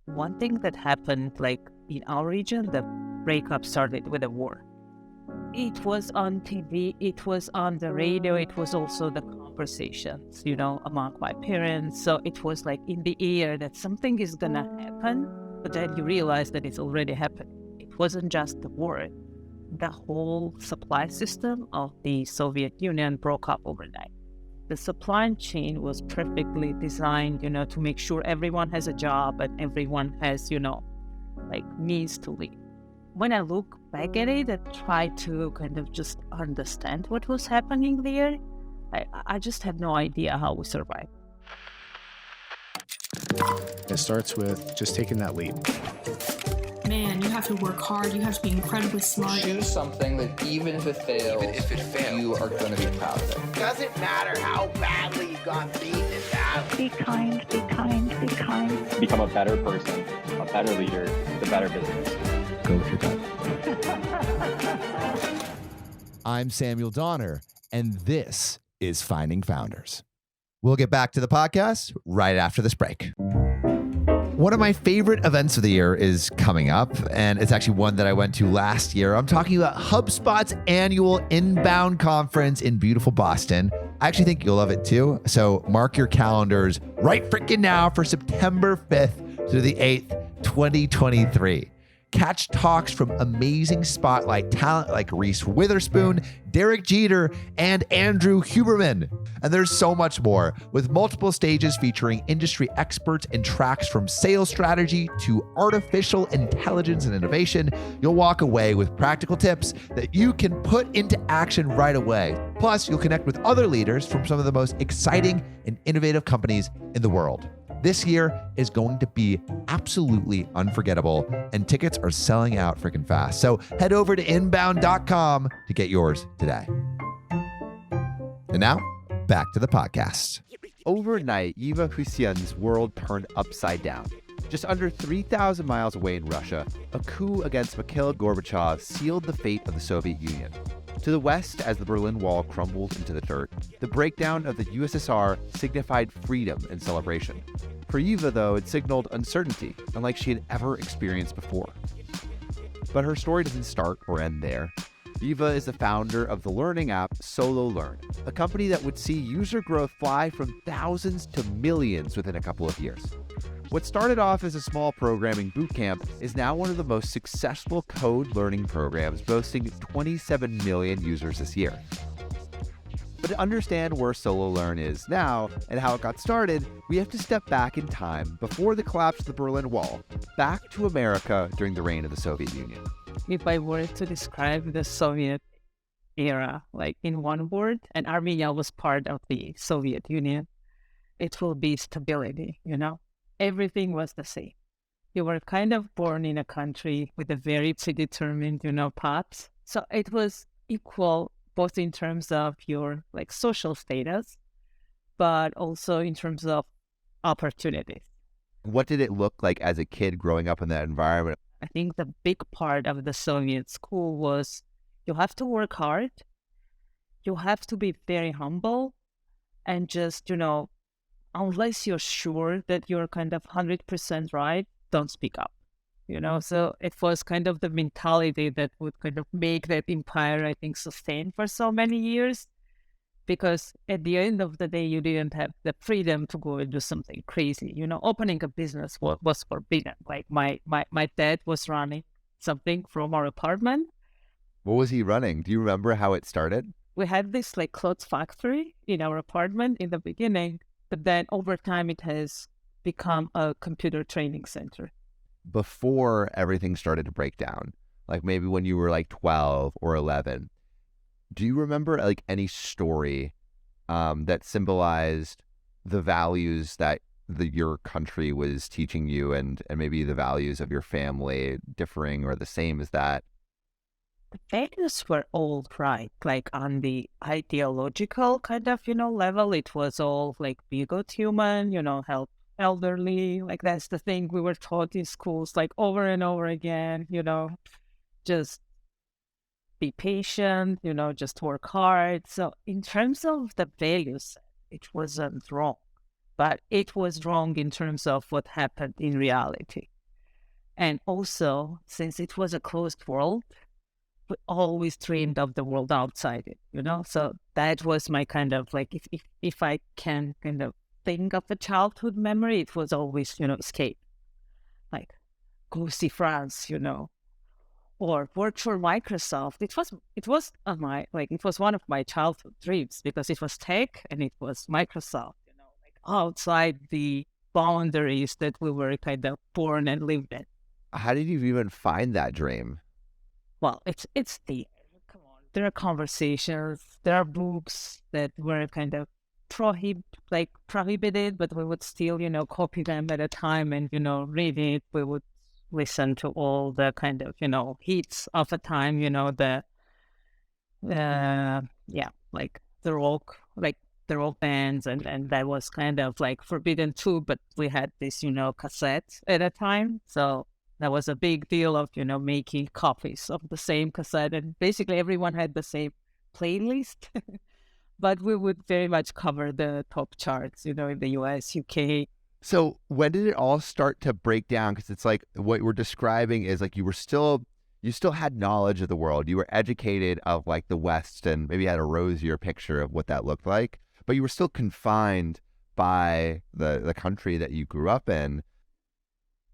one thing that happened, like in our region, the breakup started with a war. It was on TV, it was on the radio, it was also the conversations, among my parents. So it was like in the air that something is gonna happen, but then you realize that it's already happened. It wasn't just the war. The whole supply system of the Soviet Union broke up overnight. The supply chain was perfectly designed, to make sure everyone has a job and everyone has, means to live. When I look back at it and try to kind of just understand what was happening there, I just have no idea how we survived. It starts with just taking that leap. Man, you have to work hard. You have to be incredibly smart. Choose something that even if it fails, you are going to be proud of it. Doesn't matter how badly you got beaten in battle. Be kind, be kind, be kind. Become a better person, a better leader, the better business. Go with your gut. I'm Samuel Donner, and this is Finding Founders. We'll get back to the podcast right after this break. One of my favorite events of the year is coming up, and it's actually one that I went to last year. I'm talking about HubSpot's annual Inbound conference in beautiful Boston. I actually think you'll love it too. So mark your calendars right freaking now for September 5th to the 8th, 2023. Catch talks from amazing spotlight talent like Reese Witherspoon, Derek Jeter, and Andrew Huberman. And there's so much more, with multiple stages featuring industry experts and tracks from sales strategy to artificial intelligence and innovation. You'll walk away with practical tips that you can put into action right away. Plus, you'll connect with other leaders from some of the most exciting and innovative companies in the world. This year is going to be absolutely unforgettable, and tickets are selling out freaking fast. So head over to inbound.com to get yours today. And now, back to the podcast. Overnight, Yeva Hyusyan's world turned upside down. Just under 3,000 miles away in Russia, a coup against Mikhail Gorbachev sealed the fate of the Soviet Union. To the west, as the Berlin Wall crumbled into the dirt, the breakdown of the USSR signified freedom and celebration. For Yeva, though, it signaled uncertainty, unlike she had ever experienced before. But her story doesn't start or end there. Yeva is the founder of the learning app SoloLearn, a company that would see user growth fly from thousands to millions within a couple of years. What started off as a small programming bootcamp is now one of the most successful code learning programs, boasting 27 million users this year. But to understand where SoloLearn is now and how it got started, we have to step back in time before the collapse of the Berlin Wall, back to America during the reign of the Soviet Union. If I were to describe the Soviet era, like in one word, and Armenia was part of the Soviet Union, it will be stability, Everything was the same. You were kind of born in a country with a very predetermined, path. So it was equal both in terms of your social status, but also in terms of opportunities. What did it look like as a kid growing up in that environment? I think the big part of the Soviet school was you have to work hard, you have to be very humble, and just, unless you're sure that you're kind of 100% right, don't speak up, So it was kind of the mentality that would kind of make that empire, I think, sustain for so many years. Because at the end of the day, you didn't have the freedom to go and do something crazy. Opening a business was forbidden. Like my dad was running something from our apartment. What was he running? Do you remember how it started? We had this clothes factory in our apartment in the beginning. But then over time, it has become a computer training center. Before everything started to break down, like maybe when you were 12 or 11, do you remember any story that symbolized the values that your country was teaching you and maybe the values of your family differing or the same as that? The values were all right, on the ideological kind of, level, it was all be good human, help elderly, that's the thing we were taught in schools, over and over again, just be patient, just work hard. So in terms of the values, it wasn't wrong. but it was wrong in terms of what happened in reality. And also, since it was a closed world, we always dreamed of the world outside it, So that was my kind of like, if I can kind of think of a childhood memory, it was always, escape. Like, go see France, or work for Microsoft. It was one of my childhood dreams because it was tech and it was Microsoft, like outside the boundaries that we were kind of born and lived in. How did you even find that dream? Well, it's the come on. There are conversations, there are books that were kind of prohibited, but we would still, copy them at a time and, read it. We would listen to all the kind of, hits of a time, like the rock bands, and that was kind of like forbidden too, but we had this, cassette at a time. So that was a big deal of, making copies of the same cassette, and basically everyone had the same playlist. But we would very much cover the top charts, in the US, UK. So when did it all start to break down? Because it's like what we're describing is like you still had knowledge of the world. You were educated of like the West and maybe had a rosier picture of what that looked like, but you were still confined by the country that you grew up in.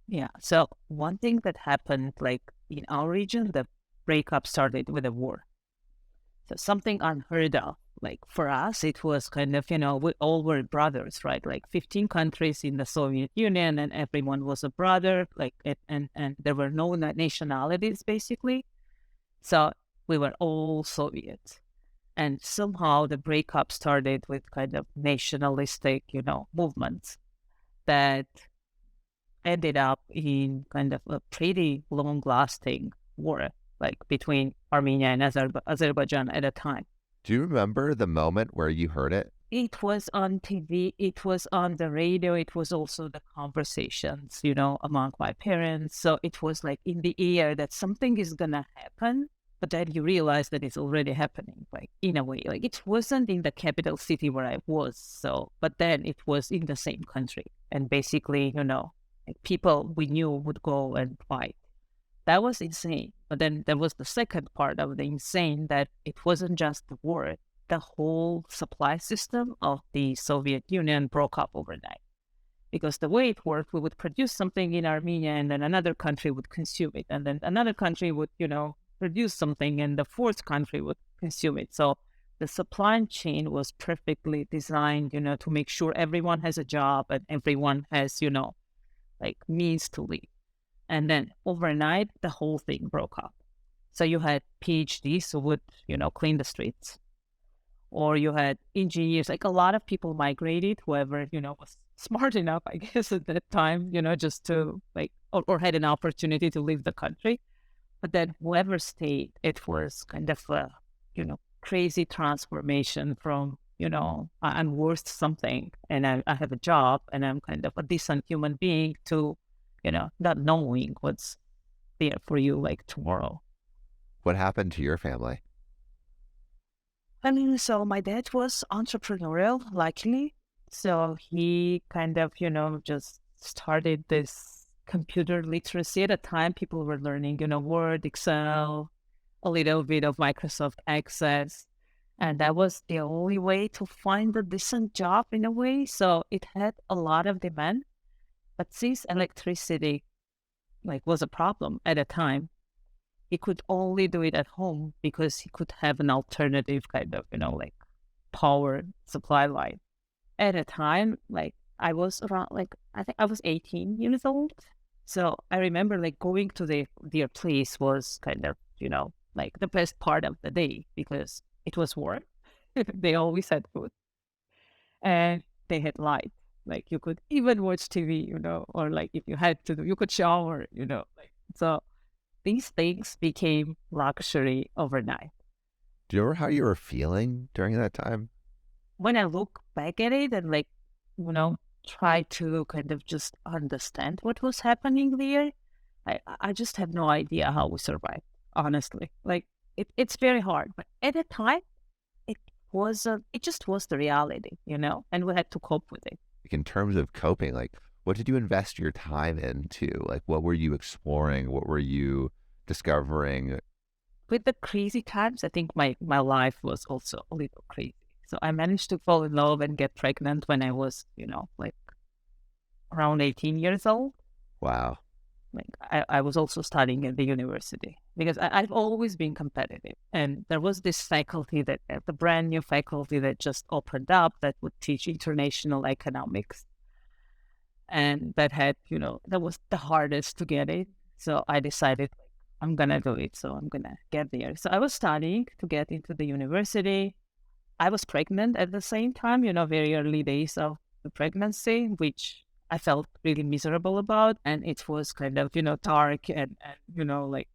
Yeah. So one thing that happened, like in our region, the breakup started with a war. So something unheard of. Like for us, it was kind of, we all were brothers, right? Like 15 countries in the Soviet Union, and everyone was a brother. Like and there were no nationalities basically. So we were all Soviet, and somehow the breakup started with kind of nationalistic, movements that ended up in kind of a pretty long-lasting war, like between Armenia and Azerbaijan at a time. Do you remember the moment where you heard it? It was on TV, it was on the radio, it was also the conversations, among my parents. So it was like in the air that something is going to happen, but then you realize that it's already happening, like in a way. Like it wasn't in the capital city where I was, but then it was in the same country. And basically, like people we knew would go and fight. That was insane. But then there was the second part of the insane, that it wasn't just the war. The whole supply system of the Soviet Union broke up overnight. Because the way it worked, we would produce something in Armenia and then another country would consume it. And then another country would, produce something and the fourth country would consume it. So the supply chain was perfectly designed, to make sure everyone has a job and everyone has, like means to live. And then overnight, the whole thing broke up. So you had PhDs who would, clean the streets. Or you had engineers, like a lot of people migrated, whoever, was smart enough, I guess, at that time, just to like, or had an opportunity to leave the country. But then whoever stayed, it was kind of a, crazy transformation from, I'm worth something and I have a job and I'm kind of a decent human being to, not knowing what's there for you like tomorrow. What happened to your family? I mean, so my dad was entrepreneurial, luckily. So he kind of, just started this computer literacy. At a time, people were learning, Word, Excel, a little bit of Microsoft Access. And that was the only way to find a decent job in a way. So it had a lot of demand. But since electricity was a problem at a time, he could only do it at home because he could have an alternative kind of, power supply line. At a time, I was around, I think I was 18 years old. So I remember going to their place was kind of, the best part of the day because it was warm. They always had food. And they had light. You could even watch TV, or if you had to, you could shower, So these things became luxury overnight. Do you remember how you were feeling during that time? When I look back at it and try to kind of just understand what was happening there, I just have no idea how we survived, honestly. It's very hard. But at the time, it just was the reality, and we had to cope with it. Like in terms of coping, like what did you invest your time into? Like what were you exploring? What were you discovering? With the crazy times, I think my life was also a little crazy. So I managed to fall in love and get pregnant when I was, like around 18 years old. Wow. Like I was also studying at the university because I've always been competitive. And there was this faculty the brand new faculty that just opened up that would teach international economics. And that had, that was the hardest to get it. So I decided I'm going to do it. So I'm going to get there. So I was studying to get into the university. I was pregnant at the same time, very early days of the pregnancy, which I felt really miserable about. And it was kind of, dark and like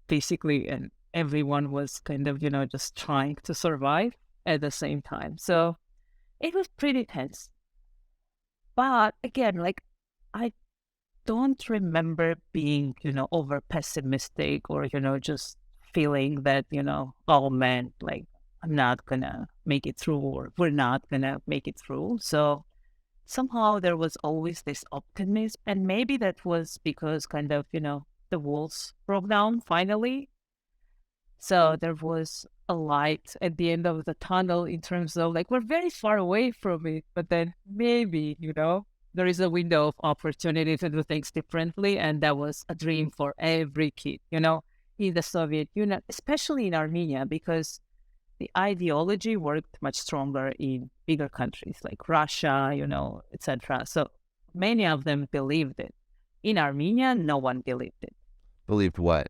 basically, and everyone was kind of, just trying to survive at the same time. So it was pretty tense. But again, like I don't remember being, over pessimistic or, just feeling that, oh man, like I'm not gonna make it through or we're not gonna make it through. So somehow there was always this optimism. And maybe that was because kind of, the walls broke down finally. So there was a light at the end of the tunnel in terms of like, we're very far away from it, but then maybe, there is a window of opportunity to do things differently. And that was a dream for every kid, in the Soviet Union, especially in Armenia, because the ideology worked much stronger in bigger countries like Russia, etc. So many of them believed it. In Armenia, no one believed it. Believed what?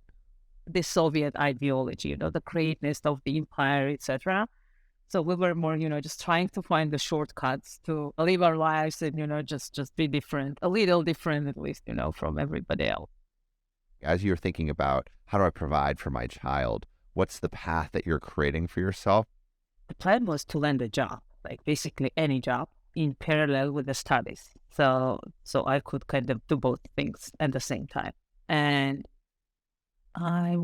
The Soviet ideology, the greatness of the empire, etc. So we were more, just trying to find the shortcuts to live our lives and, just be different, a little different at least, from everybody else. As you're thinking about how do I provide for my child, what's the path that you're creating for yourself? The plan was to land a job, like basically any job in parallel with the studies. So I could kind of do both things at the same time. And I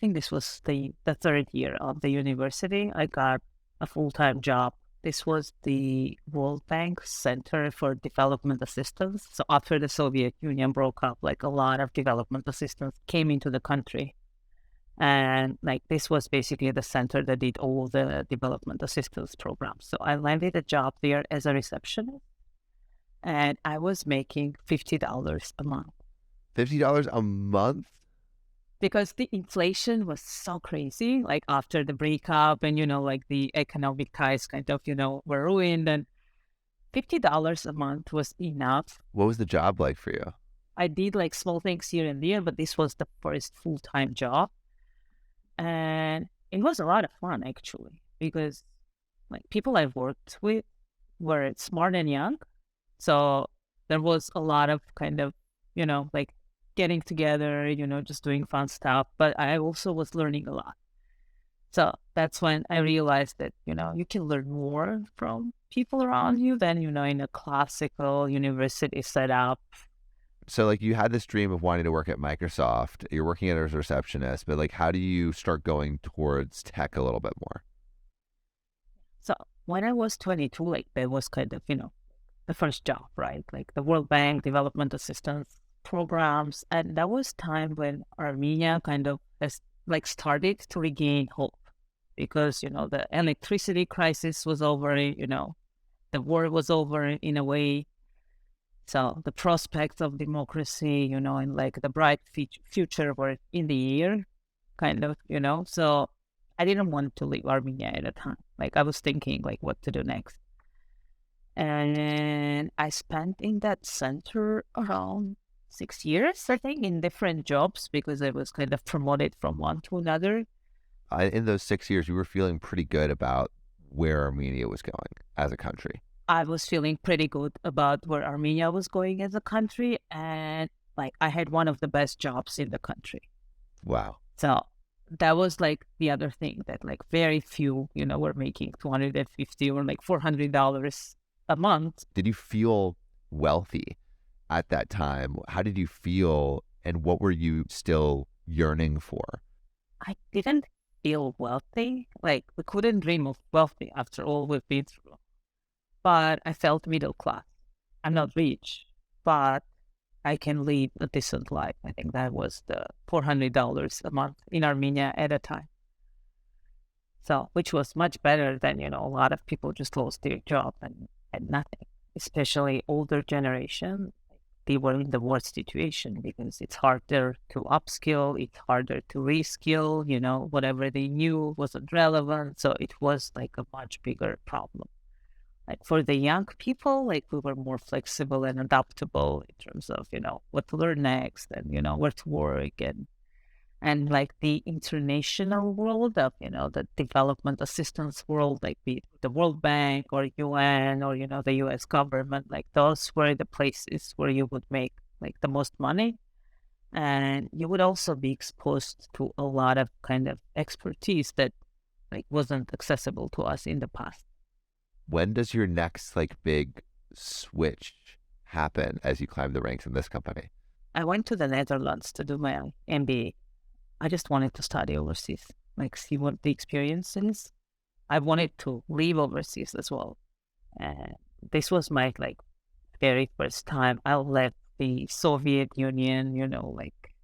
think this was the third year of the university. I got a full-time job. This was the World Bank Center for Development Assistance. So after the Soviet Union broke up, like a lot of development assistance came into the country. And like this was basically the center that did all the development assistance programs. So I landed a job there as a receptionist. And I was making $50 a month. $50 a month? Because the inflation was so crazy, like after the breakup and, like the economic ties kind of, were ruined, and $50 a month was enough. What was the job like for you? I did like small things here and there, but this was the first full-time job. And it was a lot of fun actually, because like people I've worked with were smart and young. So there was a lot of kind of, like getting together, just doing fun stuff. But I also was learning a lot. So that's when I realized that, you can learn more from people around you than, in a classical university setup. So like you had this dream of wanting to work at Microsoft. You're working as a receptionist, but like how do you start going towards tech a little bit more? So when I was 22, like that was kind of, the first job, right? Like the World Bank Development Assistance programs. And that was time when Armenia kind of has like started to regain hope because, the electricity crisis was over, the war was over in a way. So the prospects of democracy, and like the bright future were in the air, kind of, So I didn't want to leave Armenia at the time. Like I was thinking like what to do next. And I spent in that center around 6 years, I think, in different jobs because I was kind of promoted from one to another. In those 6 years, you were feeling pretty good about where Armenia was going as a country. I was feeling pretty good about where Armenia was going as a country. And like I had one of the best jobs in the country. Wow. So that was like the other thing that like very few, were making $250 or like $400 a month. Did you feel wealthy at that time? How did you feel and what were you still yearning for? I didn't feel wealthy. Like we couldn't dream of wealthy after all we've been through. But I felt middle class. I'm not rich, but I can live a decent life. I think that was the $400 a month in Armenia at a time. So, which was much better than, a lot of people just lost their job and had nothing, especially older generation. They were in the worst situation because it's harder to upskill, it's harder to reskill, whatever they knew wasn't relevant. So it was like a much bigger problem. Like for the young people, like we were more flexible and adaptable in terms of, what to learn next and, where to work and like the international world of, the development assistance world, like be it the World Bank or UN or, the US government, like those were the places where you would make like the most money. And you would also be exposed to a lot of kind of expertise that like wasn't accessible to us in the past. When does your next like big switch happen as you climb the ranks in this company? I went to the Netherlands to do my MBA. I just wanted to study overseas, like see what the experience is. I wanted to live overseas as well. And this was my like very first time I left the Soviet Union, like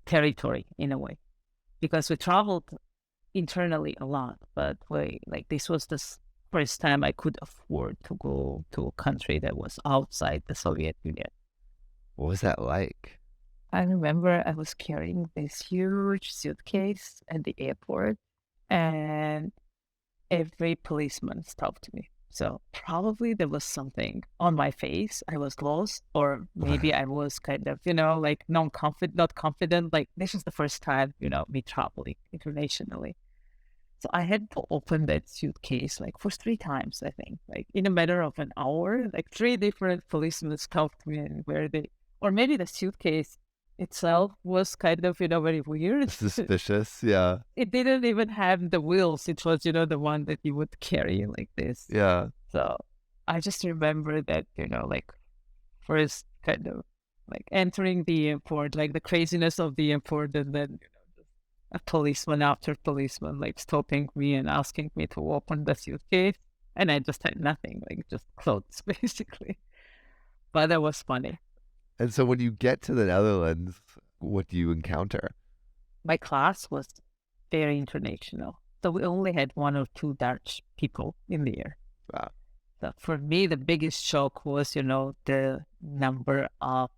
territory in a way, because we traveled internally a lot, but this was the first time I could afford to go to a country that was outside the Soviet Union. What was that like? I remember I was carrying this huge suitcase at the airport and every policeman stopped me. So probably there was something on my face. I was lost, or maybe I was kind of, like not confident. Like this is the first time, me traveling internationally. So I had to open that suitcase like for 3 times, I think, like in a matter of an hour, like 3 different policemen stopped me and or maybe the suitcase itself was kind of, very weird. Suspicious, yeah. It didn't even have the wheels. It was, the one that you would carry like this. Yeah. So I just remember that, like first kind of like entering the airport, like the craziness of the airport, and then, a policeman after policeman, like stopping me and asking me to open the suitcase. And I just had nothing, like just clothes, basically. But that was funny. And so when you get to the Netherlands, what do you encounter? My class was very international. So we only had 1 or 2 Dutch people in the year. Wow. So for me, the biggest shock was, the number of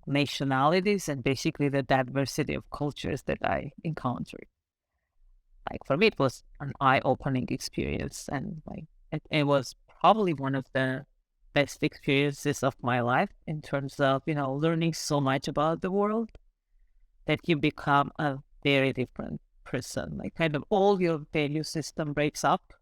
nationalities and basically the diversity of cultures that I encountered. Like for me, it was an eye-opening experience, and like it was probably one of the best experiences of my life in terms of, learning so much about the world that you become a very different person. Like kind of all your value system breaks up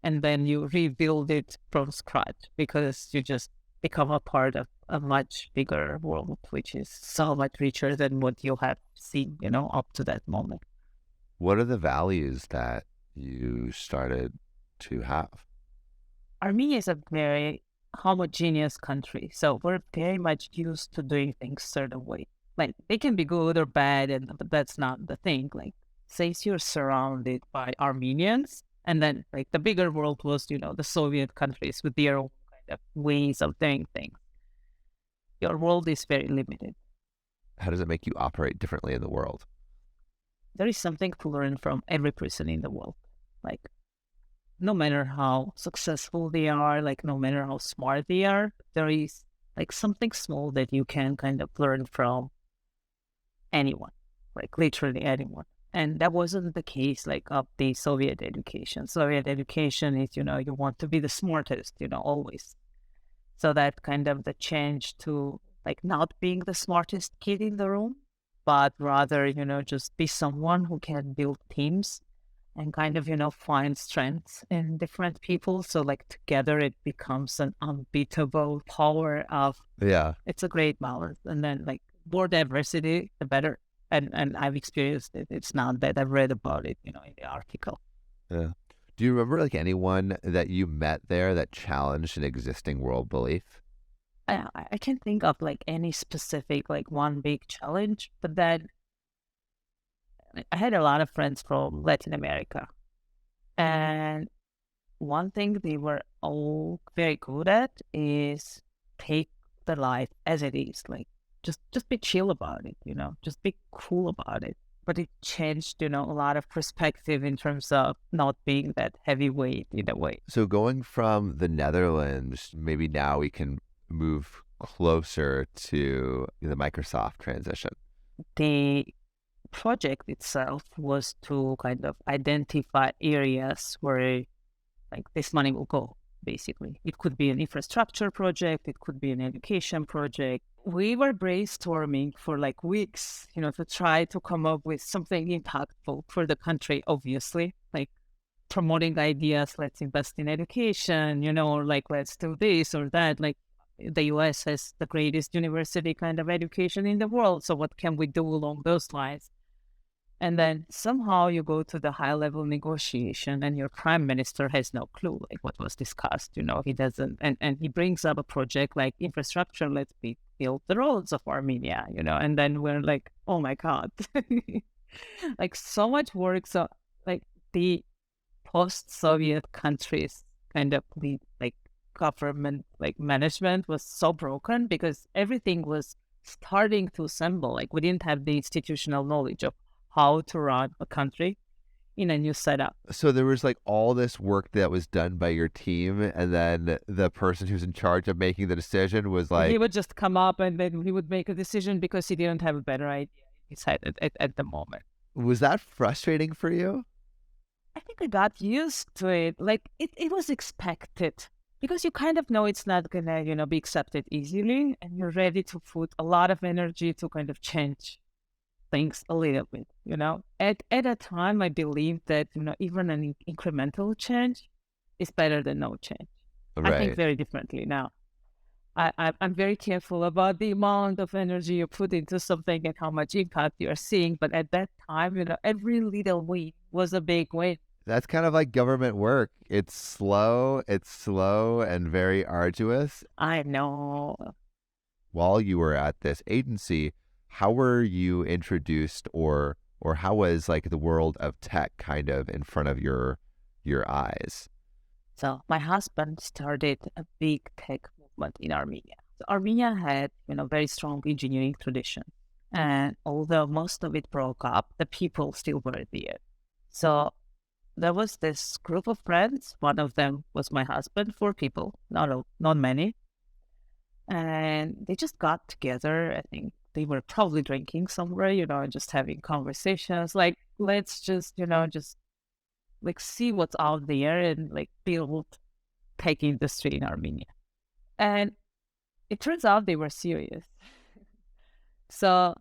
and then you rebuild it from scratch because you just become a part of a much bigger world, which is so much richer than what you have seen, up to that moment. What are the values that you started to have? Armenia is a very homogeneous country, so we're very much used to doing things certain way. Like they can be good or bad, but that's not the thing. Like, since you're surrounded by Armenians, and then like the bigger world was, the Soviet countries with their own kind of ways of doing things. Your world is very limited. How does it make you operate differently in the world? There is something to learn from every person in the world. Like, no matter how successful they are, like no matter how smart they are, there is like something small that you can kind of learn from anyone, like literally anyone. And that wasn't the case like of the Soviet education. Soviet education is, you want to be the smartest, always. So that kind of the change to like not being the smartest kid in the room, but rather, just be someone who can build teams and kind of, find strengths in different people. So like together it becomes an unbeatable power of, it's a great balance. And then like more diversity, the better. And I've experienced it. It's not that I've read about it, in the article. Yeah. Do you remember like anyone that you met there that challenged an existing world belief? I can't think of like any specific, like one big challenge, but then I had a lot of friends from Latin America. And one thing they were all very good at is take the life as it is, like just be chill about it, just be cool about it. But it changed, a lot of perspective in terms of not being that heavyweight in a way. So going from the Netherlands, maybe now we can move closer to the Microsoft transition. The project itself was to kind of identify areas where like this money will go, basically. It could be an infrastructure project, it could be an education project. We were brainstorming for like weeks, to try to come up with something impactful for the country, obviously, like promoting ideas, let's invest in education, or like let's do this or that. Like the US has the greatest university kind of education in the world. So what can we do along those lines? And then somehow you go to the high-level negotiation and your prime minister has no clue like what was discussed. He doesn't, and he brings up a project like infrastructure, let's build the roads of Armenia, and then we're like, oh my God, like so much work. So like the post-Soviet countries kind of like government, like management was so broken because everything was starting to assemble. Like we didn't have the institutional knowledge of how to run a country in a new setup. So there was like all this work that was done by your team, and then the person who's in charge of making the decision was like... He would just come up and then he would make a decision because he didn't have a better idea in his head at the moment. Was that frustrating for you? I think I got used to it. Like it was expected because you kind of know it's not gonna, be accepted easily, and you're ready to put a lot of energy to kind of change things a little bit, At a time, I believe that, even an incremental change is better than no change. Right. I think very differently now. I'm very careful about the amount of energy you put into something and how much impact you're seeing. But at that time, every little win was a big win. That's kind of like government work. It's slow and very arduous. I know. While you were at this agency, how were you introduced, or how was like the world of tech kind of in front of your eyes? So my husband started a big tech movement in Armenia. So Armenia had, very strong engineering tradition. And although most of it broke up, the people still were there. So there was this group of friends. One of them was my husband, 4 people, not many. And they just got together. I think they were probably drinking somewhere, and just having conversations. Like, let's just, just like see what's out there and like build tech industry in Armenia. And it turns out they were serious. So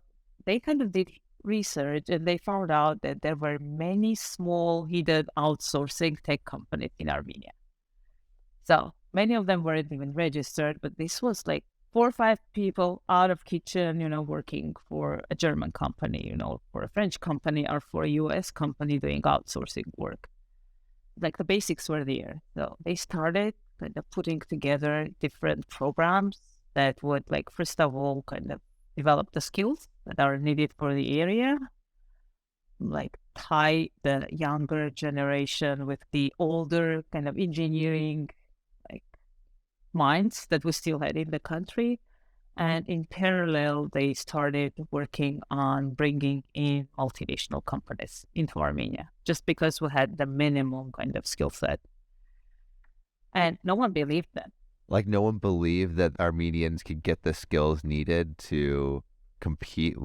they kind of did research and they found out that there were many small hidden outsourcing tech companies in Armenia. So many of them weren't even registered, but this was like 4 or 5 people out of kitchen, working for a German company, for a French company or for a US company doing outsourcing work. Like the basics were there. So they started kind of putting together different programs that would like, first of all, kind of develop the skills that are needed for the area, like tie the younger generation with the older kind of engineering minds that we still had in the country. And in parallel, they started working on bringing in multinational companies into Armenia, just because we had the minimum kind of skill set. And no one believed that. Like no one believed that Armenians could get the skills needed to compete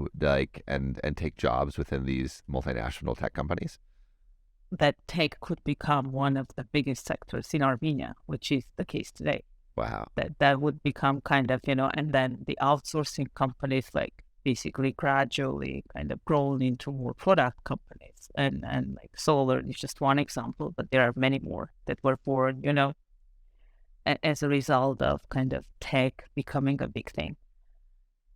and take jobs within these multinational tech companies? That tech could become one of the biggest sectors in Armenia, which is the case today. Wow. That would become kind of, and then the outsourcing companies like basically gradually kind of grown into more product companies. And like SoloLearn is just one example, but there are many more that were born, as a result of kind of tech becoming a big thing.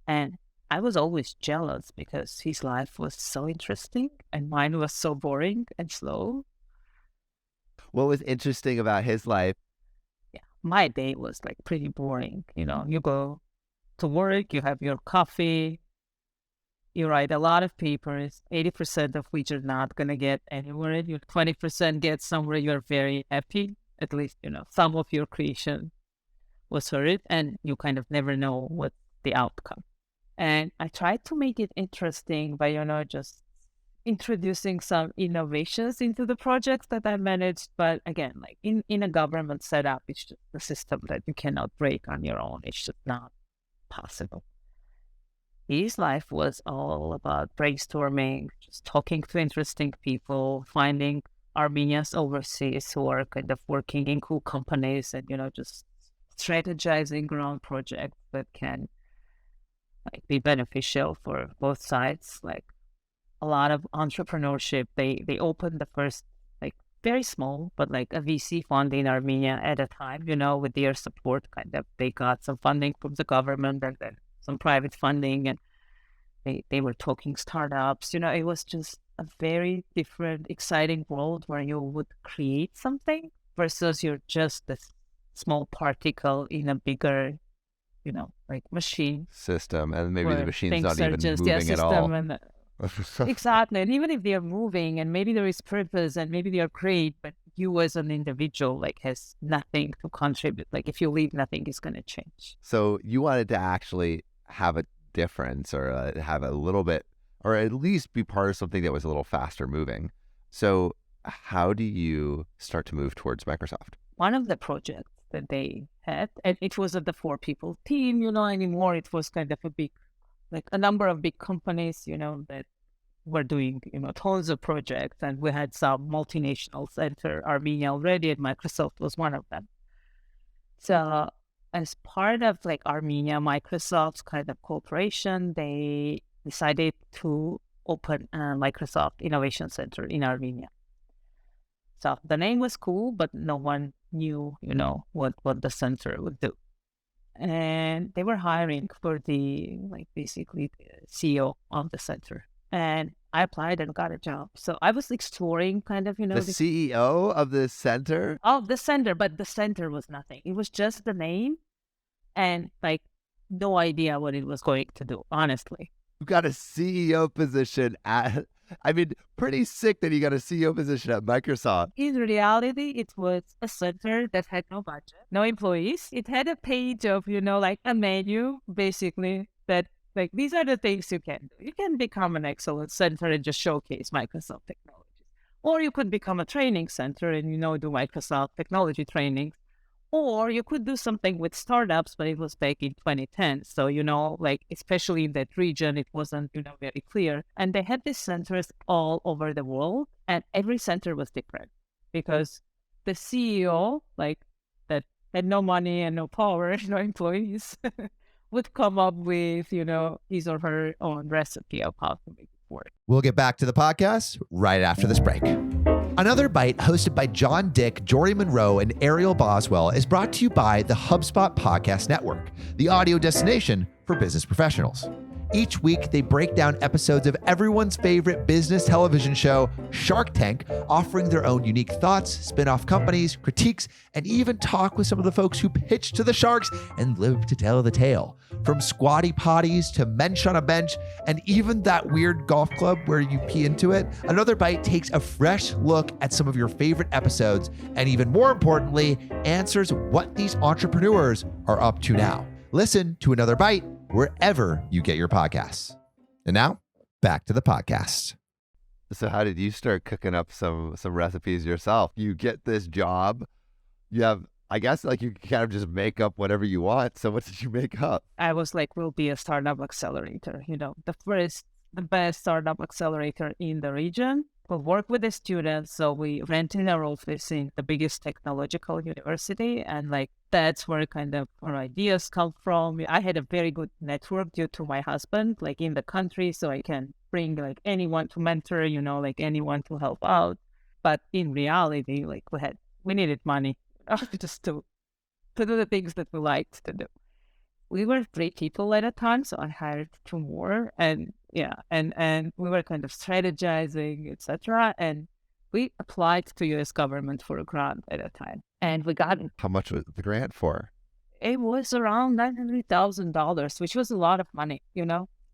And I was always jealous because his life was so interesting and mine was so boring and slow. What was interesting about his life? Yeah, my day was like pretty boring. You go to work, you have your coffee, you write a lot of papers, 80% of which you're not going to get anywhere. Your 20% get somewhere you're very happy. At least, some of your creation was heard, and you kind of never know what's the outcome. And I tried to make it interesting by, just introducing some innovations into the projects that I managed. But again, like in a government setup, it's just a system that you cannot break on your own. It's just not possible. His life was all about brainstorming, just talking to interesting people, finding Armenians overseas who are kind of working in cool companies and, just strategizing around projects that can be beneficial for both sides. Like a lot of entrepreneurship, they opened the first, very small, but a VC fund in Armenia at a time, with their support, they got some funding from the government and then some private funding, and they were talking startups. It was just a very different, exciting world where you would create something versus you're just a small particle in a bigger, machine system, and maybe the machine's not even just, moving at all. Exactly. And even if they are moving and maybe there is purpose and maybe they are great, but you as an individual has nothing to contribute. If you leave, nothing is going to change. So you wanted to actually have a difference, or have a little bit, or at least be part of something that was a little faster moving. So how do you start to move towards Microsoft? One of the projects that they had, and it wasn't the 4-people team, anymore. It was kind of a big, a number of big companies, that were doing, tons of projects. And we had some multinationals enter Armenia already, and Microsoft was one of them. So as part of Armenia, Microsoft's kind of cooperation, they decided to open a Microsoft Innovation Center in Armenia. So the name was cool, but no one knew, what the center would do. And they were hiring for the, basically the CEO of the center. And I applied and got a job. So I was exploring kind of, the CEO of the center? Of the center, but the center was nothing. It was just the name and no idea what it was going to do, honestly. You got a CEO position pretty sick that you got a CEO position at Microsoft. In reality, it was a center that had no budget, no employees. It had a page of, a menu, basically, that these are the things you can do. You can become an excellence center and just showcase Microsoft technologies. Or you could become a training center and, do Microsoft technology trainings. Or you could do something with startups, but it was back in 2010. So, especially in that region, it wasn't, very clear. And they had these centers all over the world, and every center was different because the CEO, that had no money and no power, no employees, would come up with, his or her own recipe of how to make it work. We'll get back to the podcast right after this break. Another Bite, hosted by John Dick, Jory Monroe, and Ariel Boswell, is brought to you by the HubSpot Podcast Network, the audio destination for business professionals. Each week, they break down episodes of everyone's favorite business television show, Shark Tank, offering their own unique thoughts, spin-off companies, critiques, and even talk with some of the folks who pitched to the sharks and live to tell the tale. From squatty potties to mensch on a bench, and even that weird golf club where you pee into it, Another Bite takes a fresh look at some of your favorite episodes, and even more importantly, answers what these entrepreneurs are up to now. Listen to Another Bite wherever you get your podcasts. And now, back to the podcast. So how did you start cooking up some recipes yourself? You get this job, you have, I guess, you can kind of just make up whatever you want. So what did you make up? I was we'll be a startup accelerator, the best startup accelerator in the region. We'll work with the students. So we rented our office in the biggest technological university. And that's where kind of our ideas come from. I had a very good network due to my husband, in the country. So I can bring anyone to mentor, anyone to help out. But in reality, we needed money just to do the things that we liked to do. We were 3 people at a time, so I hired 2 more, and we were kind of strategizing, etc. And we applied to U.S. government for a grant at a time, and we got it. How much was the grant for? It was around $900,000, which was a lot of money.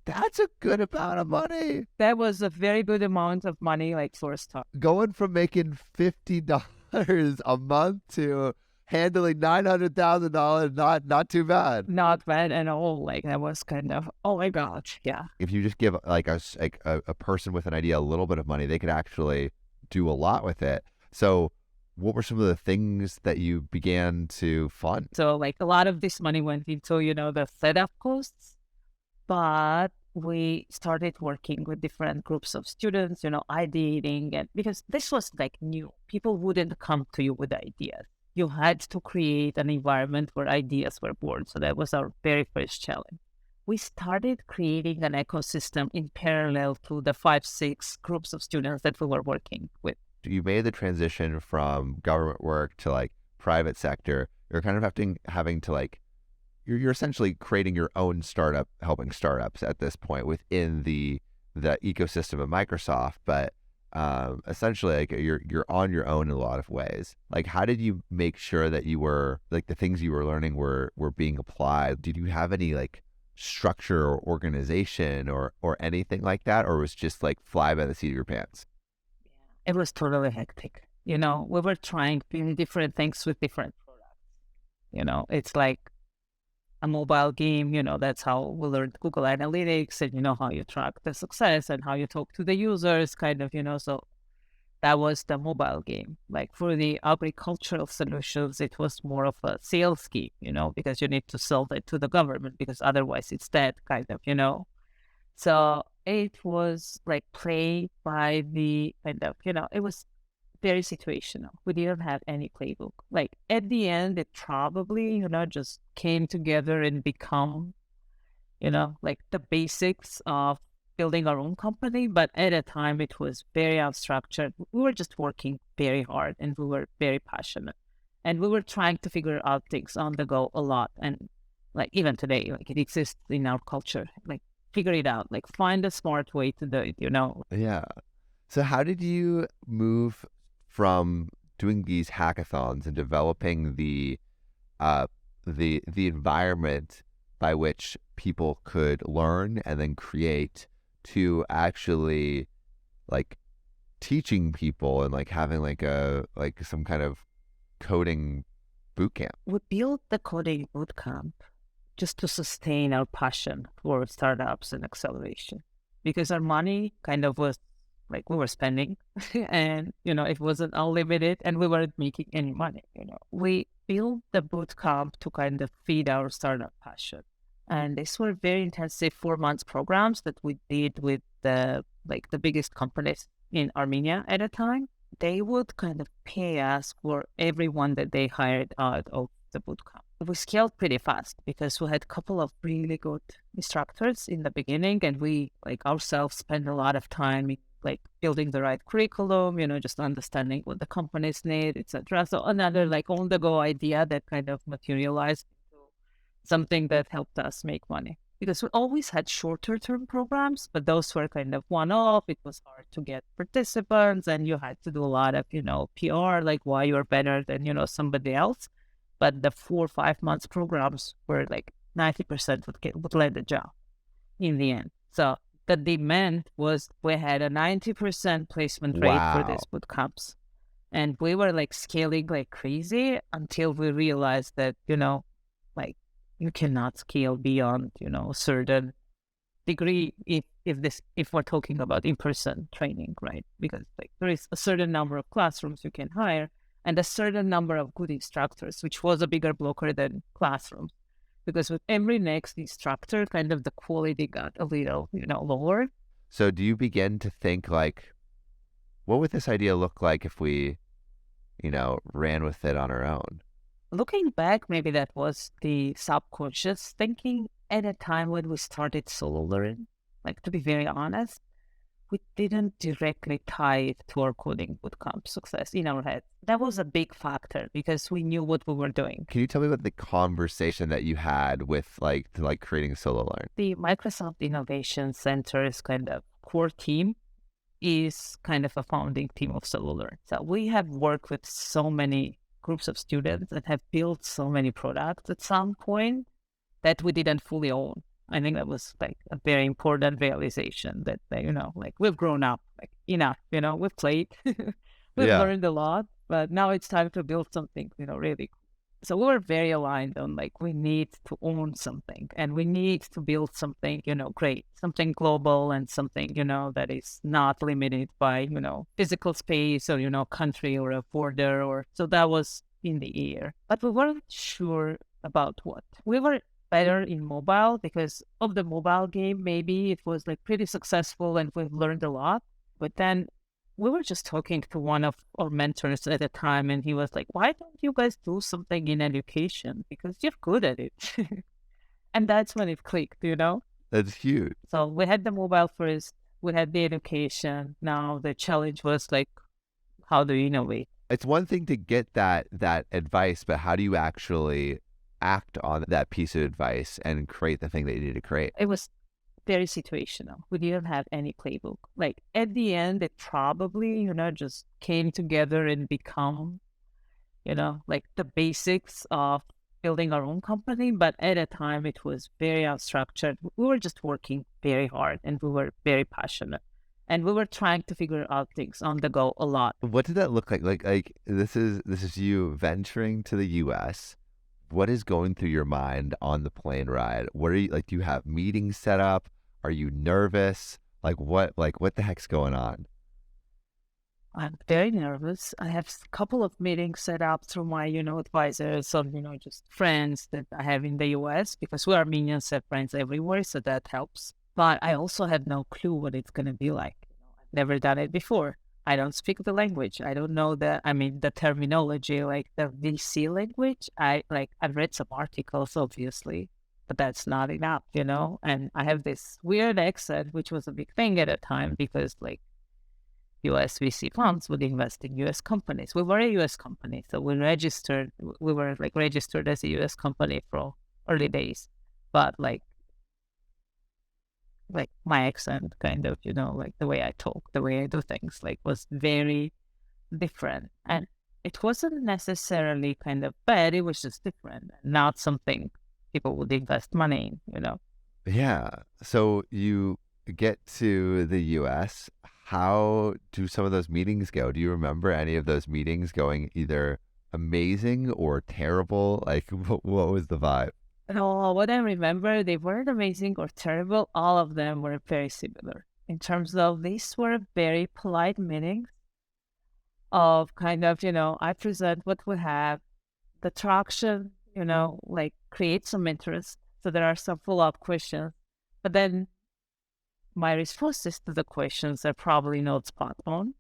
That's a good amount of money. That was a very good amount of money, for a start. Going from making $50 a month to, handling $900,000, not too bad. Not bad at all. Like that was kind of, oh my gosh, yeah. If you just give like a person with an idea a little bit of money, they could actually do a lot with it. So what were some of the things that you began to fund? So like a lot of this money went into, the setup costs, but we started working with different groups of students, ideating, and because this was like new, people wouldn't come to you with ideas. You had to create an environment where ideas were born. So that was our very first challenge. We started creating an ecosystem in parallel to the 5-6 groups of students that we were working with. You made the transition from government work to like private sector. You're kind of having to like, you're essentially creating your own startup, helping startups at this point within the ecosystem of Microsoft. But essentially, like you're on your own in a lot of ways. Like, how did you make sure that you were like the things you were learning were being applied? Did you have any like structure or organization or anything like that, or was just like fly by the seat of your pants? It was totally hectic. We were trying different things with different products. It's like a mobile game, that's how we learned Google Analytics and, how you track the success and how you talk to the users kind of, so that was the mobile game. Like for the agricultural solutions, it was more of a sales game, because you need to sell it to the government because otherwise it's dead kind of, So it was like play by the kind of, it was very situational. We didn't have any playbook. Like at the end, it probably, just came together and become, like the basics of building our own company. But at a time, it was very unstructured. We were just working very hard and we were very passionate. And we were trying to figure out things on the go a lot. And like even today, like it exists in our culture, like figure it out, like find a smart way to do it, Yeah. So how did you move from doing these hackathons and developing the environment by which people could learn and then create to actually like teaching people and like having like some kind of coding boot camp? We built the coding boot camp just to sustain our passion for startups and acceleration, because our money kind of was like we were spending and, it wasn't unlimited and we weren't making any money, We built the boot camp to kind of feed our startup passion. And these were very intensive 4-month programs that we did with the biggest companies in Armenia at a time. They would kind of pay us for everyone that they hired out of the boot camp. We scaled pretty fast because we had a couple of really good instructors in the beginning, and we ourselves spent a lot of time building the right curriculum, just understanding what the companies need, etc. So another on the go idea that kind of materialized into something that helped us make money. Because we always had shorter term programs, but those were kind of one-off. It was hard to get participants and you had to do a lot of, PR, like why you're better than, somebody else. But the 4 or 5 months programs were 90% would land a job in the end. So the demand was we had a 90% placement rate for these boot camps. And we were scaling like crazy until we realized that, you cannot scale beyond, a certain degree if we're talking about in-person training, right? Because there is a certain number of classrooms you can hire and a certain number of good instructors, which was a bigger blocker than classrooms. Because with every next instructor, kind of the quality got a little, lower. So do you begin to think what would this idea look like if we, ran with it on our own? Looking back, maybe that was the subconscious thinking at a time when we started SoloLearn. To be very honest, we didn't directly tie it to our coding bootcamp success in our head. That was a big factor because we knew what we were doing. Can you tell me about the conversation that you had with creating SoloLearn? The Microsoft Innovation Center's kind of core team is kind of a founding team of SoloLearn. So we have worked with so many groups of students that have built so many products at some point that we didn't fully own. I think that was a very important realization that, we've grown up enough, we've played, we've learned a lot, but now it's time to build something, really cool. So we were very aligned on like, we need to own something and we need to build something, great, something global and something, that is not limited by, physical space or, country or a border so that was in the air. But we weren't sure about what. We were better in mobile because of the mobile game. Maybe it was like pretty successful and we've learned a lot. But then we were just talking to one of our mentors at the time, and he was like, why don't you guys do something in education? Because you're good at it. And that's when it clicked, That's huge. So we had the mobile first, we had the education. Now the challenge was like, how do you innovate? It's one thing to get that advice, but how do you actually act on that piece of advice and create the thing that you need to create? It was very situational. We didn't have any playbook. Like at the end, it probably, just came together and become, like the basics of building our own company. But at a time, it was very unstructured. We were just working very hard and we were very passionate. And we were trying to figure out things on the go a lot. What did that look like? Like this is you venturing to the US. What is going through your mind on the plane ride? What are you like? Do you have meetings set up? Are you nervous? What the heck's going on? I'm very nervous. I have a couple of meetings set up through my, advisors or, just friends that I have in the US because we Armenians have friends everywhere. So that helps. But I also have no clue what it's going to be like. I've never done it before. I don't speak the language. I don't know the terminology, like the VC language. I've read some articles, obviously, but that's not enough, And I have this weird accent, which was a big thing at the time because US VC funds would invest in US companies. We were a US company, so we were registered as a US company for early days, but like my accent kind of, the way I talk, the way I do things, was very different. And it wasn't necessarily kind of bad. It was just different, not something people would invest money in, Yeah. So you get to the US. How do some of those meetings go? Do you remember any of those meetings going either amazing or terrible? What was the vibe? No, what I remember, they weren't amazing or terrible. All of them were very similar in terms of these were very polite meetings of kind of, I present what we have, the traction, create some interest. So there are some follow-up questions, but then my responses to the questions are probably not spot on.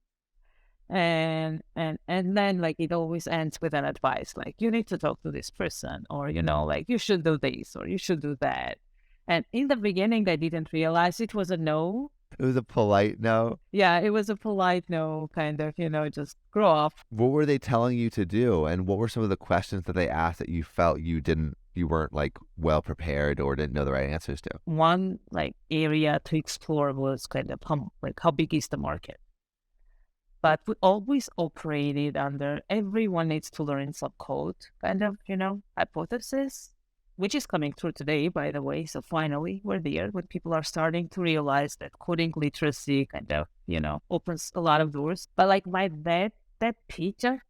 And then it always ends with an advice, you need to talk to this person, or, you should do this, or you should do that. And in the beginning, I didn't realize it was a no. It was a polite no? Yeah, it was a polite no, kind of, just grow up. What were they telling you to do? And what were some of the questions that they asked that you felt you weren't well prepared or didn't know the right answers to? One area to explore was kind of how big is the market? But we always operated under everyone needs to learn some code kind of, hypothesis, which is coming through today, by the way. So finally, we're there when people are starting to realize that coding literacy kind of, opens a lot of doors. But that teacher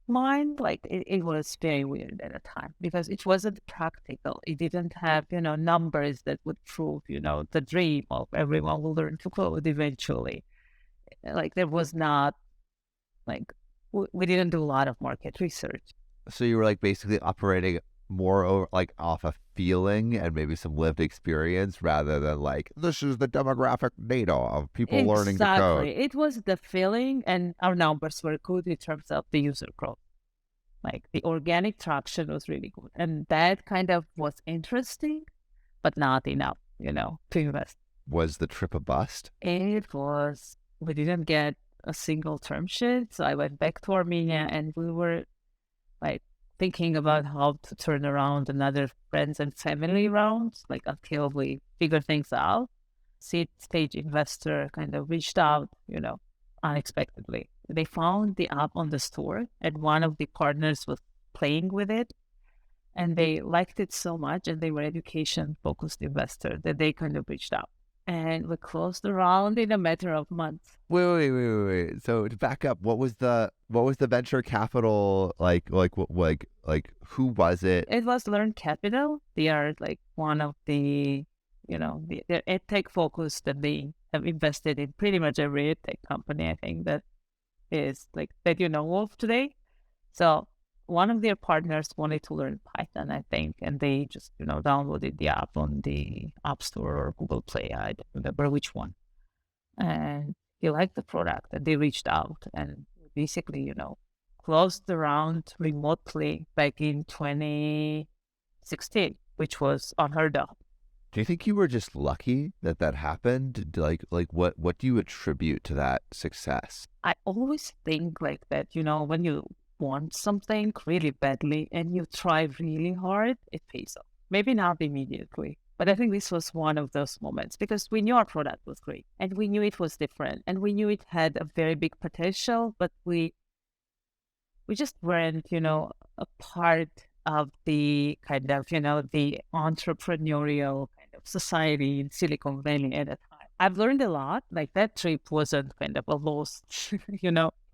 mind, it was very weird at the time because it wasn't practical. It didn't have, numbers that would prove, the dream of everyone will learn to code eventually. There was not, we didn't do a lot of market research. So you were basically operating more over, off a feeling and maybe some lived experience rather than this is the demographic data of people learning to code. Exactly. It was the feeling, and our numbers were good in terms of the user growth. The organic traction was really good. And that kind of was interesting, but not enough, to invest. Was the trip a bust? It was. We didn't get a single term sheet. So I went back to Armenia and we were thinking about how to turn around another friends and family round, until we figure things out. Seed stage investor kind of reached out, unexpectedly. They found the app on the store and one of the partners was playing with it. And they liked it so much and they were education focused investor that they kind of reached out. and we closed the round in a matter of months. Wait. So to back up, what was the venture capital like? Who was it? It was Learn Capital. They are like one of the, the edtech focus that they have invested in pretty much every edtech company, I think, that is like that you know of today. So one of their partners wanted to learn Python, I think, and they just, downloaded the app on the App Store or Google Play. I don't remember which one. And he liked the product, and they reached out and basically, closed the round remotely back in 2016, which was unheard of. Do you think you were just lucky that happened? Like what do you attribute to that success? I always think like that, when you want something really badly and you try really hard, it pays off. Maybe not immediately, but I think this was one of those moments because we knew our product was great and we knew it was different and we knew it had a very big potential, but we just weren't, a part of the kind of, the entrepreneurial kind of society in Silicon Valley at the time. I've learned a lot. Like that trip wasn't kind of a loss,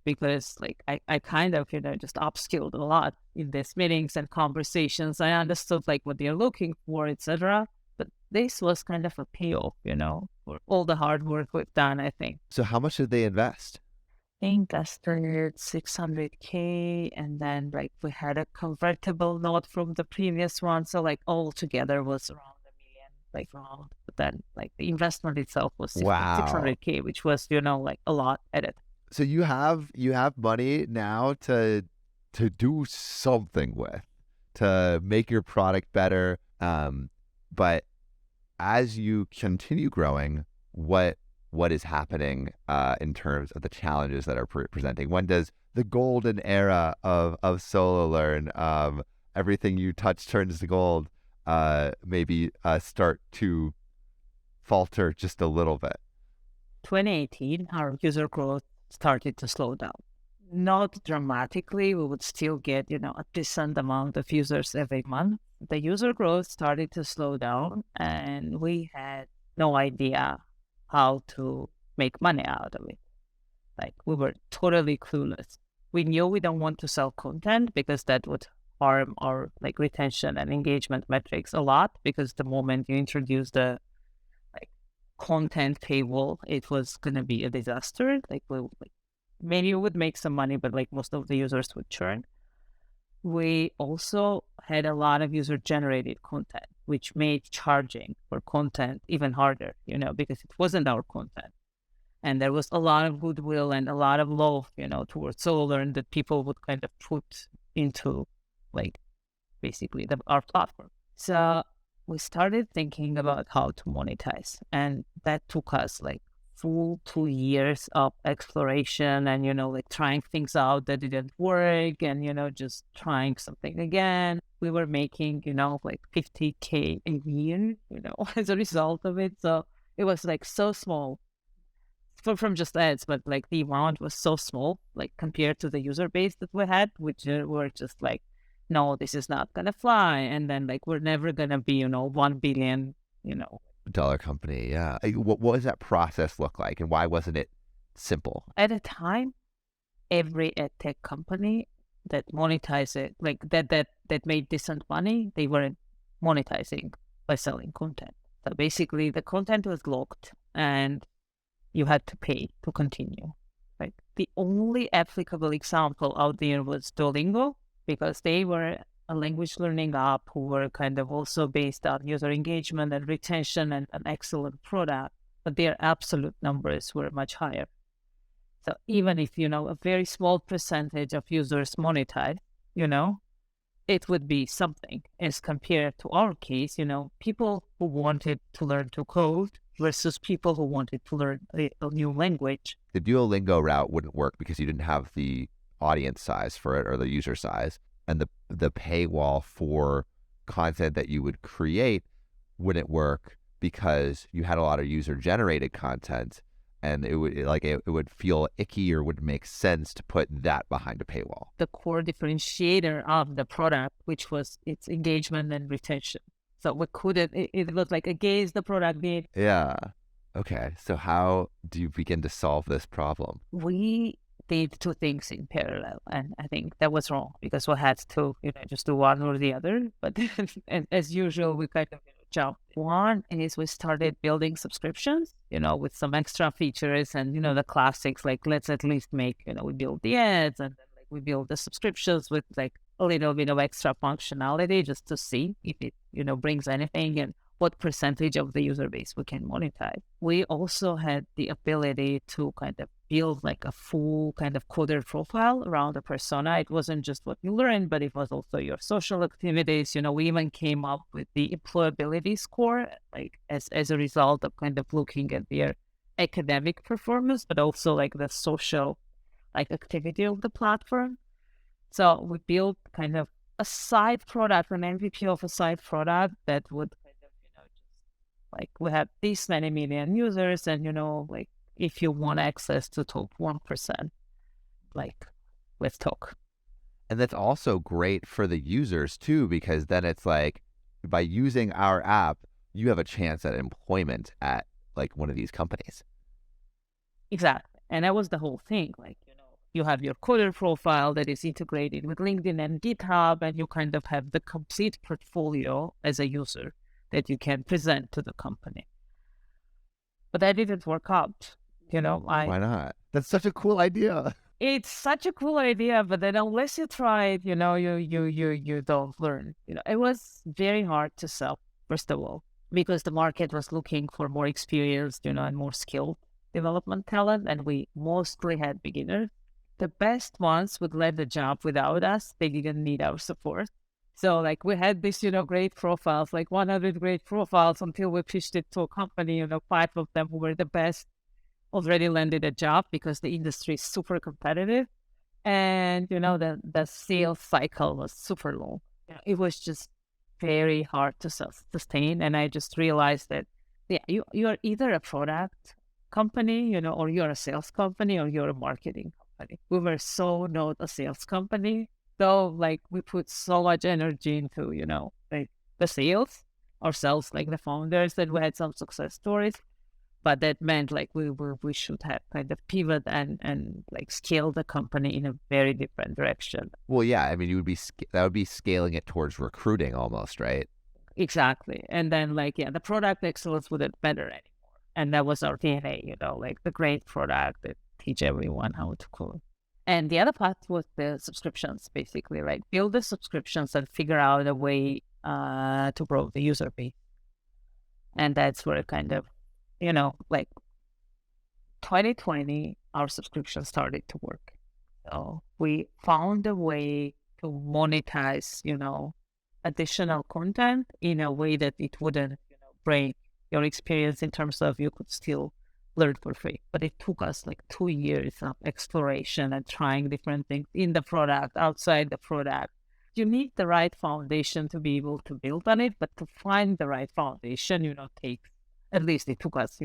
because like I kind of, just upskilled a lot in these meetings and conversations. I understood like what they're looking for, etc. But this was kind of a payoff, for all the hard work we've done, I think. So how much did they invest? I think I started $600K, and then like we had a convertible note from the previous one. So like all together was around $1 million, like round. But then like the investment itself was $600K, which was, like a lot at it. So you have money now to do something with, to make your product better. But as you continue growing, what is happening in terms of the challenges that are presenting? When does the golden era of SoloLearn, everything you touch turns to gold, maybe start to falter just a little bit? 2018, our user growth started to slow down. Not dramatically. We would still get, a decent amount of users every month. The user growth started to slow down, and we had no idea how to make money out of it. Like we were totally clueless. We knew we don't want to sell content because that would harm our like retention and engagement metrics a lot, because the moment you introduce the like content paywall, it was gonna be a disaster. Maybe we would make some money, but like most of the users would churn. We also had a lot of user-generated content, which made charging for content even harder, because it wasn't our content. And there was a lot of goodwill and a lot of love, towards SoloLearn that people would kind of put into, like, basically our platform. So we started thinking about how to monetize. And that took us, like, full 2 years of exploration and, like trying things out that didn't work and, just trying something again. We were making, like $50K a year, as a result of it. So it was like so small from just ads, but like the amount was so small, like compared to the user base that we had, which were just like, no, this is not going to fly. And then like, we're never going to be, 1 billion, dollar company. Yeah. What does that process look like, and why wasn't it simple? At a time, every edtech company that monetized it, like that made decent money, they weren't monetizing by selling content. So basically the content was locked and you had to pay to continue. Like the only applicable example out there was Duolingo, because they were a language learning app who were kind of also based on user engagement and retention and an excellent product, but their absolute numbers were much higher. So even if, a very small percentage of users monetize, it would be something as compared to our case, people who wanted to learn to code versus people who wanted to learn a new language. The Duolingo route wouldn't work because you didn't have the audience size for it or the user size. And the paywall for content that you would create wouldn't work because you had a lot of user-generated content, and it would feel icky or wouldn't make sense to put that behind a paywall. The core differentiator of the product, which was its engagement and retention. So we couldn't. It was like against the product need. Yeah. Okay, so how do you begin to solve this problem? We did two things in parallel, and I think that was wrong because we had to, just do one or the other. But and as usual, we kind of jumped. One is we started building subscriptions, with some extra features and the classics like let's at least make, we build the ads and then like we build the subscriptions with like a little bit of extra functionality just to see if it, brings anything and what percentage of the user base we can monetize. We also had the ability to kind of build like a full kind of coder profile around a persona. It wasn't just what you learned, but it was also your social activities. We even came up with the employability score, like as a result of kind of looking at their academic performance, but also like the social like activity of the platform. So we built kind of a side product, an MVP of a side product that would like we have these many million users and, like if you want access to top 1%, like let's talk. And that's also great for the users too, because then it's like by using our app, you have a chance at employment at like one of these companies. Exactly. And that was the whole thing. Like, you have your coder profile that is integrated with LinkedIn and GitHub, and you kind of have the complete portfolio as a user that you can present to the company. But that didn't work out. Why not? That's such a cool idea. It's such a cool idea, but then unless you try it, you don't learn. It was very hard to sell, first of all, because the market was looking for more experienced, and more skilled development talent, and we mostly had beginners. The best ones would let the job without us. They didn't need our support. So like we had this, great profiles, like 100 great profiles until we pitched it to a company, 5 of them who were the best already landed a job because the industry is super competitive. And, the sales cycle was super long. It was just very hard to sustain. And I just realized that, you are either a product company, or you're a sales company or you're a marketing company. We were so not a sales company. So like we put so much energy into, like the sales ourselves, like the founders, and we had some success stories. But that meant like we should have kind of pivot and like scale the company in a very different direction. Well, yeah, I mean, that would be scaling it towards recruiting almost, right? Exactly. And then like, the product excellence wouldn't matter anymore. And that was our DNA, like the great product that teach everyone how to code. And the other part was the subscriptions, basically, right? Build the subscriptions and figure out a way to grow the user base. And that's where kind of, like 2020, our subscription started to work. So we found a way to monetize, additional content in a way that it wouldn't, break your experience in terms of you could still learn for free. But it took us like 2 years of exploration and trying different things in the product, outside the product. You need the right foundation to be able to build on it, but to find the right foundation, takes, at least it took us,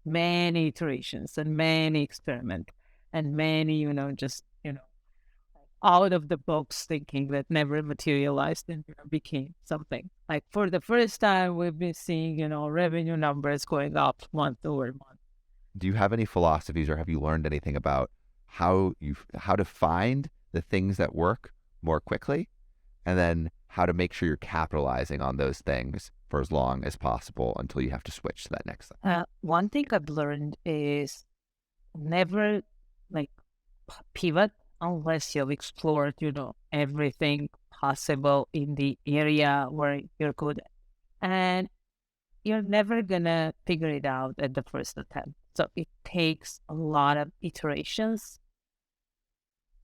many iterations and many experiments and many, just, out of the box thinking that never materialized and became something. Like for the first time, we've been seeing, revenue numbers going up month over month. Do you have any philosophies or have you learned anything about how to find the things that work more quickly and then how to make sure you're capitalizing on those things for as long as possible until you have to switch to that next thing? One thing I've learned is never like pivot unless you've explored, everything possible in the area where you're good at. And you're never gonna figure it out at the first attempt. So it takes a lot of iterations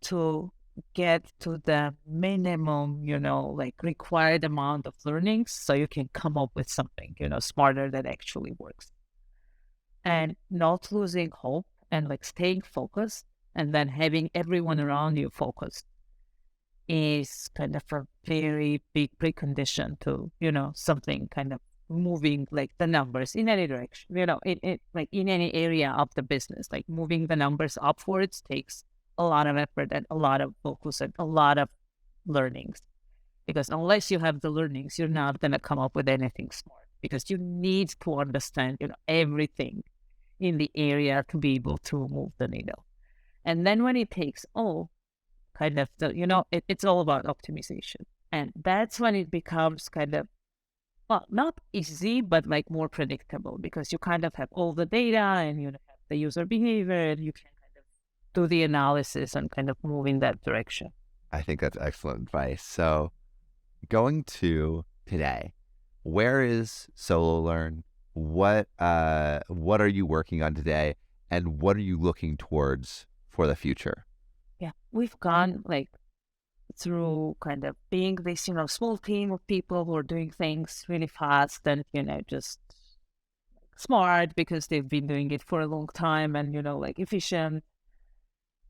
to get to the minimum, like required amount of learnings so you can come up with something, smarter that actually works. And not losing hope and like staying focused and then having everyone around you focused is kind of a very big precondition to, something kind of moving like the numbers in any direction, it like in any area of the business, like moving the numbers upwards takes a lot of effort and a lot of focus and a lot of learnings. Because unless you have the learnings, you're not going to come up with anything smart because you need to understand, everything in the area to be able to move the needle. And then when it takes all, kind of, it's all about optimization. And that's when it becomes kind of, well, not easy, but like more predictable, because you kind of have all the data and you have the user behavior, and you can kind of do the analysis and kind of move in that direction. I think that's excellent advice. So going to today, where is SoloLearn? What are you working on today? And what are you looking towards for the future? Yeah, we've gone like through kind of being this, small team of people who are doing things really fast and, just smart because they've been doing it for a long time and, like efficient,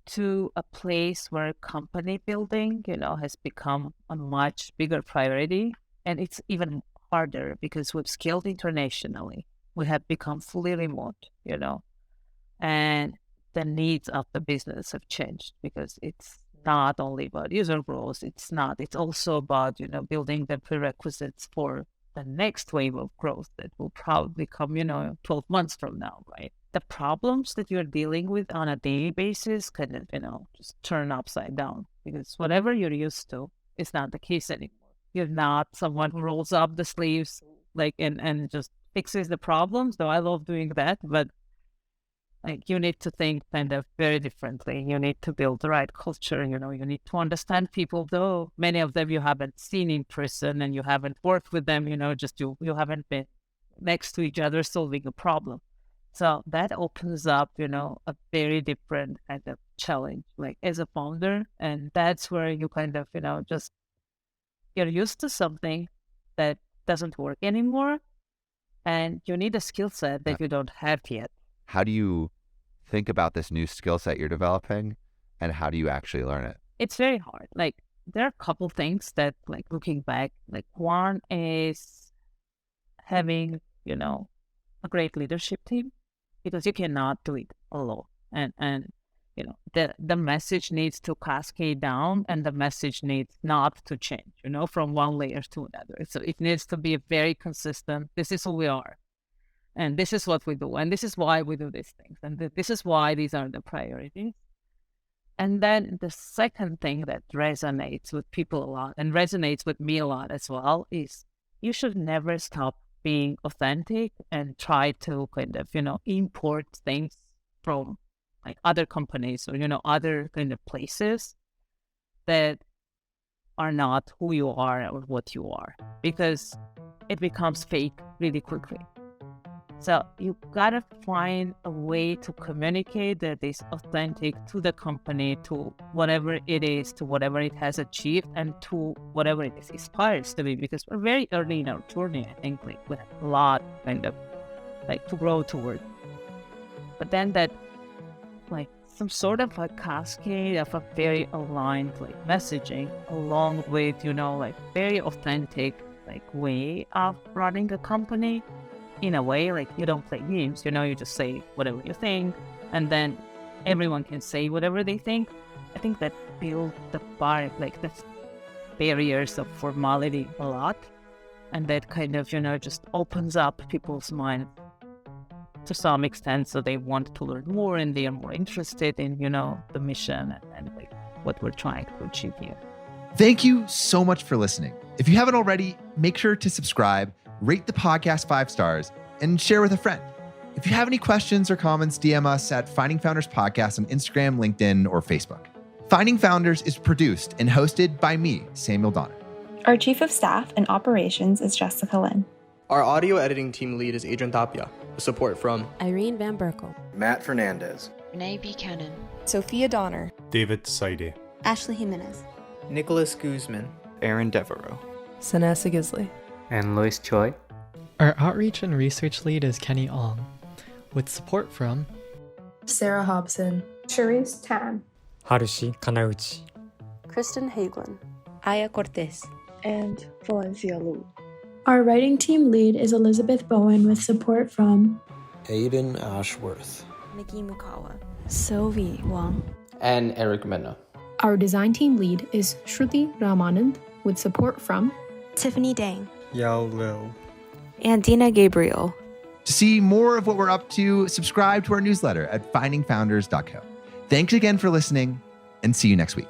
to a place where company building, has become a much bigger priority. And it's even harder because we've scaled internationally. We have become fully remote, and the needs of the business have changed because it's not only about user growth, it's also about, building the prerequisites for the next wave of growth that will probably come, 12 months from now, right? The problems that you're dealing with on a daily basis kind of, just turn upside down because whatever you're used to is not the case anymore. You're not someone who rolls up the sleeves and just fixes the problems, though I love doing that, but you need to think kind of very differently. You need to build the right culture. You need to understand people, though many of them you haven't seen in person and you haven't worked with them, just you haven't been next to each other solving a problem. So that opens up, a very different kind of challenge, as a founder. And that's where you kind of, just you're used to something that doesn't work anymore. And you need a skill set that you don't have yet. How do you think about this new skill set you're developing, and how do you actually learn it? It's very hard. There are a couple things that, looking back, one is having, a great leadership team, because you cannot do it alone. And the message needs to cascade down, and the message needs not to change, from one layer to another. So it needs to be very consistent. This is who we are. And this is what we do. And this is why we do these things. And this is why these are the priorities. And then the second thing that resonates with people a lot and resonates with me a lot as well is you should never stop being authentic and try to kind of, import things from other companies or, other kind of places that are not who you are or what you are, because it becomes fake really quickly. So you gotta find a way to communicate that is authentic to the company, to whatever it is, to whatever it has achieved, and to whatever it aspires to be. Because we're very early in our journey, I think, we have a lot kind of to grow toward. But then that some sort of a cascade of a very aligned messaging, along with very authentic way of running a company. In a way, you don't play games, you just say whatever you think, and then everyone can say whatever they think. I think that builds the the barriers of formality a lot, and that kind of, just opens up people's mind to some extent, so they want to learn more and they are more interested in, the mission and what we're trying to achieve here. Thank you so much for listening. If you haven't already, make sure to subscribe, rate the podcast 5 stars, and share with a friend. If you have any questions or comments, DM us at Finding Founders Podcast on Instagram, LinkedIn, or Facebook. Finding Founders is produced and hosted by me, Samuel Donner. Our Chief of Staff and Operations is Jessica Lynn. Our audio editing team lead is Adrian Tapia, with support from Irene Van Berkel, Matt Fernandez, Renee Buchanan, Sophia Donner, David Saide, Ashley Jimenez, Nicholas Guzman, Aaron Devereaux, Sanessa Gisley, and Lois Choi. Our outreach and research lead is Kenny Ong, with support from Sarah Hobson, Charisse Tan, Harushi Kanauchi, Kristen Hagelin, Aya Cortez, and Valencia Lu. Our writing team lead is Elizabeth Bowen, with support from Aiden Ashworth, Nikki Mukawa, Sylvie Wang, and Eric Mena. Our design team lead is Shruti Ramanand, with support from Tiffany Dang, Yao Liu, and Dina Gabriel. To see more of what we're up to, subscribe to our newsletter at findingfounders.co. Thanks again for listening, and see you next week.